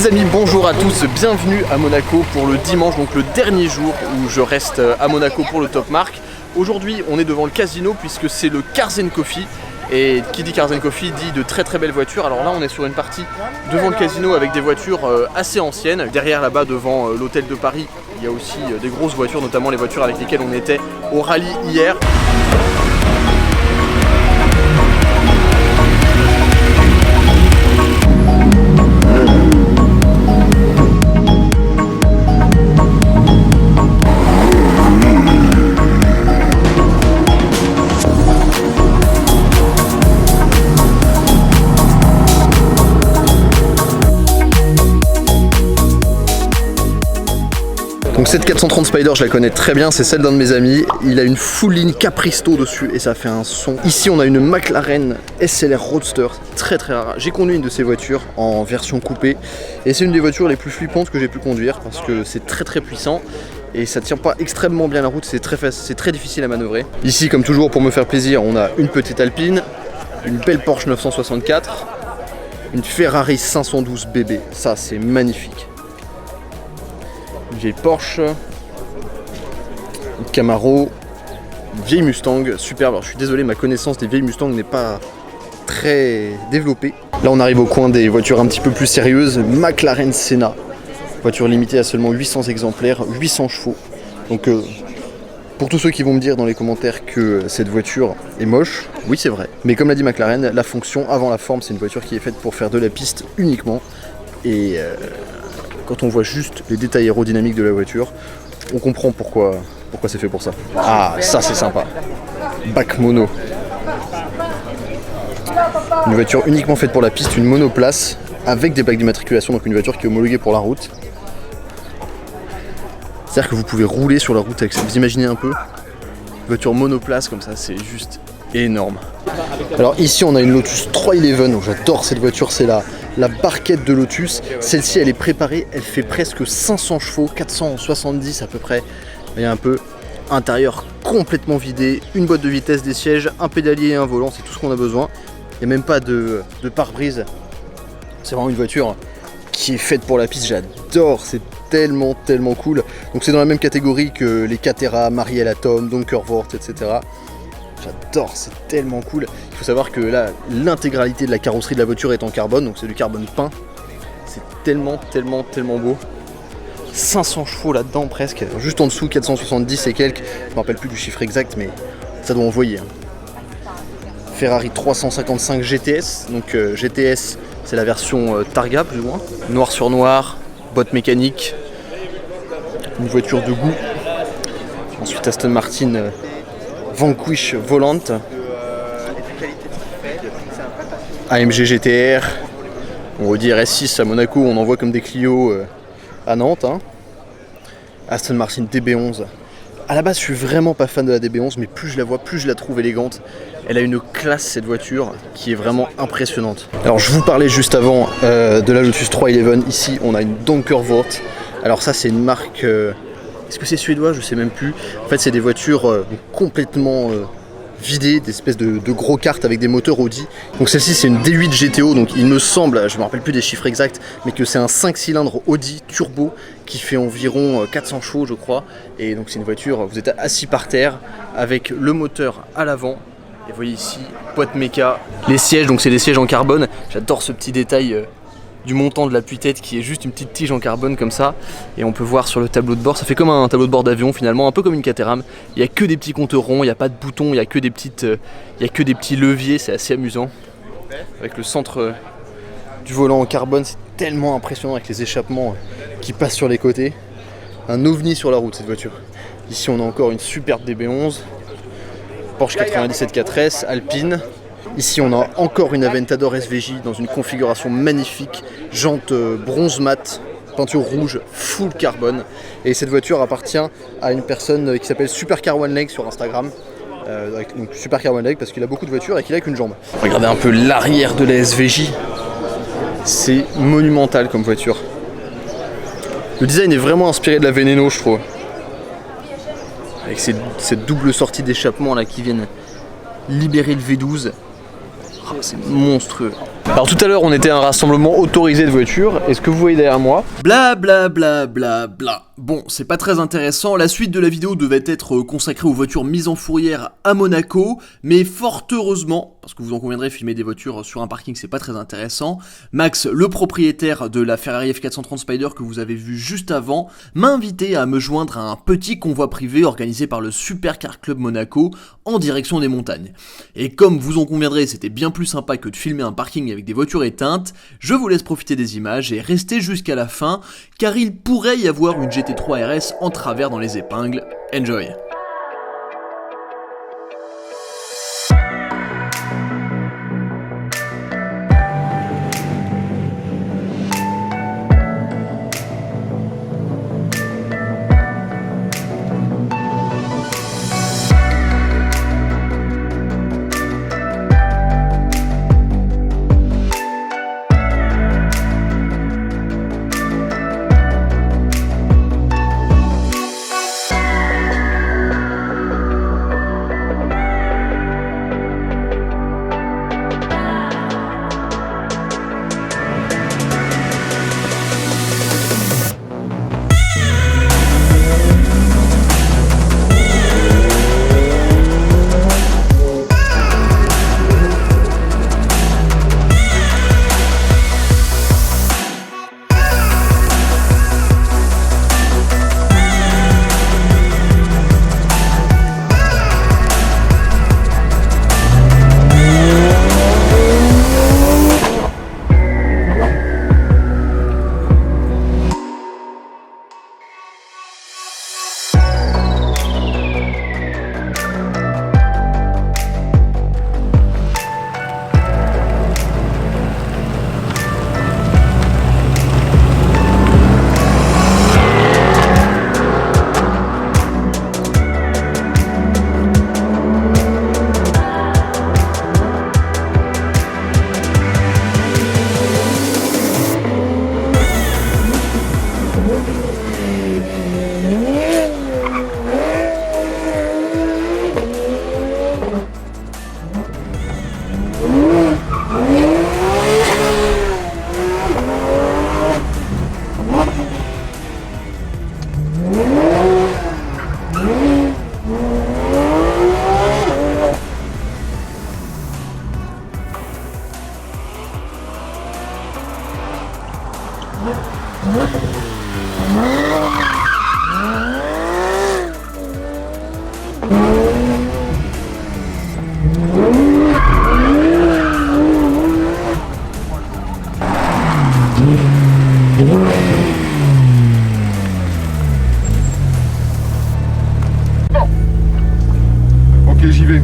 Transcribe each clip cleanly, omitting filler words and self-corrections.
Les amis, bonjour à tous, bienvenue à Monaco pour le dimanche, donc le dernier jour où je reste à Monaco pour le Top Marque. Aujourd'hui on est devant le casino puisque c'est le Cars & Coffee. Et qui dit Cars & Coffee dit de très très belles voitures. Alors là on est sur une partie devant le casino avec des voitures assez anciennes. Derrière là-bas devant l'hôtel de Paris, il y a aussi des grosses voitures, notamment les voitures avec lesquelles on était au rallye hier. Donc cette 430 Spider, je la connais très bien, c'est celle d'un de mes amis. Il a une full ligne Capristo dessus et ça fait un son. Ici on a une McLaren SLR Roadster, très très rare. J'ai conduit une de ces voitures en version coupée et c'est une des voitures les plus flippantes que j'ai pu conduire parce que c'est très très puissant et ça tient pas extrêmement bien la route, c'est très difficile à manœuvrer. Ici comme toujours pour me faire plaisir, on a une petite Alpine, une belle Porsche 964, une Ferrari 512 BB, ça c'est magnifique. Une vieille Porsche, une Camaro, une vieille Mustang, superbe. Alors je suis désolé, ma connaissance des vieilles Mustang n'est pas très développée. Là on arrive au coin des voitures un petit peu plus sérieuses. McLaren Senna, voiture limitée à seulement 800 exemplaires, 800 chevaux. Donc pour tous ceux qui vont me dire dans les commentaires que cette voiture est moche, oui c'est vrai. Mais comme l'a dit McLaren, la fonction avant la forme, c'est une voiture qui est faite pour faire de la piste uniquement. Et quand on voit juste les détails aérodynamiques de la voiture, on comprend pourquoi c'est fait pour ça. Ah, ça c'est sympa. Bac mono. Une voiture uniquement faite pour la piste, une monoplace avec des plaques d'immatriculation, donc une voiture qui est homologuée pour la route. C'est-à-dire que vous pouvez rouler sur la route avec ça. Vous imaginez un peu, une voiture monoplace comme ça, c'est juste énorme. Alors ici on a une Lotus 311, j'adore cette voiture, c'est la barquette de Lotus. Celle-ci elle est préparée, elle fait presque 500 chevaux, 470 à peu près. Il y a un peu intérieur complètement vidé, une boîte de vitesse, des sièges, un pédalier et un volant, c'est tout ce qu'on a besoin. Il n'y a même pas de pare-brise. C'est vraiment une voiture qui est faite pour la piste, j'adore, c'est tellement cool. Donc c'est dans la même catégorie que les Catera, Marielle Atom, Donkervoort, etc. J'adore, c'est tellement cool. Il faut savoir que là, l'intégralité de la carrosserie de la voiture est en carbone, donc c'est du carbone peint. C'est tellement beau. 500 chevaux là-dedans presque. Juste en dessous, 470 et quelques. Je me rappelle plus du chiffre exact, mais ça doit envoyer. Ferrari 355 GTS. Donc GTS, c'est la version Targa plus ou moins. Noir sur noir, boîte mécanique. Une voiture de goût. Ensuite Aston Martin Vanquish Volante, AMG GTR, on va dire S6 à Monaco, on en voit comme des Clio à Nantes, hein. Aston Martin DB11. À la base, je suis vraiment pas fan de la DB11, mais plus je la vois, plus je la trouve élégante. Elle a une classe cette voiture qui est vraiment impressionnante. Alors je vous parlais juste avant de la Lotus 311. Ici, on a une Donkervoort. Alors ça, c'est une marque. Est-ce que c'est suédois? Je sais même plus. En fait, c'est des voitures complètement vidées, des espèces de gros karts avec des moteurs Audi. Donc celle-ci, c'est une D8 GTO. Donc il me semble, je me rappelle plus des chiffres exacts, mais que c'est un 5 cylindres Audi turbo qui fait environ 400 chevaux, je crois. Et donc c'est une voiture, vous êtes assis par terre avec le moteur à l'avant. Et vous voyez ici, boîte méca. Les sièges, donc c'est des sièges en carbone. J'adore ce petit détail du montant de l'appui-tête qui est juste une petite tige en carbone comme ça, et on peut voir sur le tableau de bord, ça fait comme un tableau de bord d'avion finalement, un peu comme une Caterham. Il n'y a que des petits compteurs ronds, il n'y a pas de boutons, il n'y a que des petits leviers, c'est assez amusant. Avec le centre du volant en carbone, c'est tellement impressionnant avec les échappements qui passent sur les côtés. Un ovni sur la route cette voiture. Ici on a encore une superbe DB11, Porsche 97 4S, Alpine. Ici on a encore une Aventador SVJ dans une configuration magnifique, jantes bronze mat, peinture rouge, full carbone. Et cette voiture appartient à une personne qui s'appelle Supercar One Leg sur Instagram. Donc Supercar One Leg parce qu'il a beaucoup de voitures et qu'il a qu'une jambe. Regardez un peu l'arrière de la SVJ, c'est monumental comme voiture. Le design est vraiment inspiré de la Veneno, je trouve. Avec cette double sortie d'échappement là qui viennent libérer le V12. Oh, c'est monstrueux. Alors tout à l'heure on était à un rassemblement autorisé de voitures, et ce que vous voyez derrière moi, bla bla bla bla bla. Bon, c'est pas très intéressant, la suite de la vidéo devait être consacrée aux voitures mises en fourrière à Monaco, mais fort heureusement, parce que vous en conviendrez, filmer des voitures sur un parking c'est pas très intéressant, Max, le propriétaire de la Ferrari F430 Spider que vous avez vu juste avant, m'a invité à me joindre à un petit convoi privé organisé par le Supercar Club Monaco en direction des montagnes. Et comme vous en conviendrez, c'était bien plus sympa que de filmer un parking avec des voitures éteintes, je vous laisse profiter des images et rester jusqu'à la fin, car il pourrait y avoir une GT3 RS en travers dans les épingles. Enjoy! Ok, j'y vais.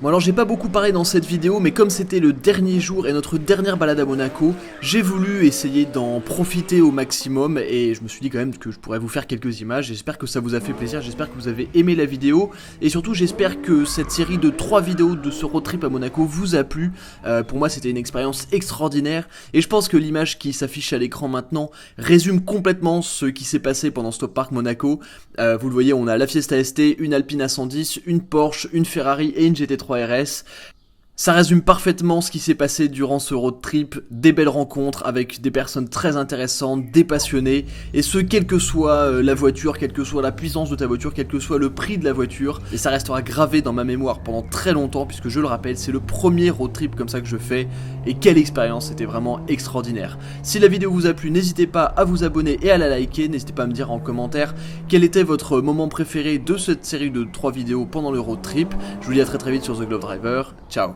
Bon alors j'ai pas beaucoup parlé dans cette vidéo, mais comme c'était le dernier jour et notre dernière balade à Monaco, j'ai voulu essayer d'en profiter au maximum et je me suis dit quand même que je pourrais vous faire quelques images. J'espère que ça vous a fait plaisir, j'espère que vous avez aimé la vidéo et surtout j'espère que cette série de 3 vidéos de ce road trip à Monaco vous a plu. Pour moi c'était une expérience extraordinaire et je pense que l'image qui s'affiche à l'écran maintenant résume complètement ce qui s'est passé pendant Stop Park Monaco. Vous le voyez, on a la Fiesta ST, une Alpine A110, une Porsche, une Ferrari et une GT3 RS. Ça résume parfaitement ce qui s'est passé durant ce road trip, des belles rencontres avec des personnes très intéressantes, des passionnés, et ce quelle que soit la voiture, quelle que soit la puissance de ta voiture, quel que soit le prix de la voiture, et ça restera gravé dans ma mémoire pendant très longtemps puisque je le rappelle, c'est le premier road trip comme ça que je fais, et quelle expérience, c'était vraiment extraordinaire. Si la vidéo vous a plu, n'hésitez pas à vous abonner et à la liker, n'hésitez pas à me dire en commentaire quel était votre moment préféré de cette série de 3 vidéos pendant le road trip. Je vous dis à très vite sur The Glove Driver, ciao.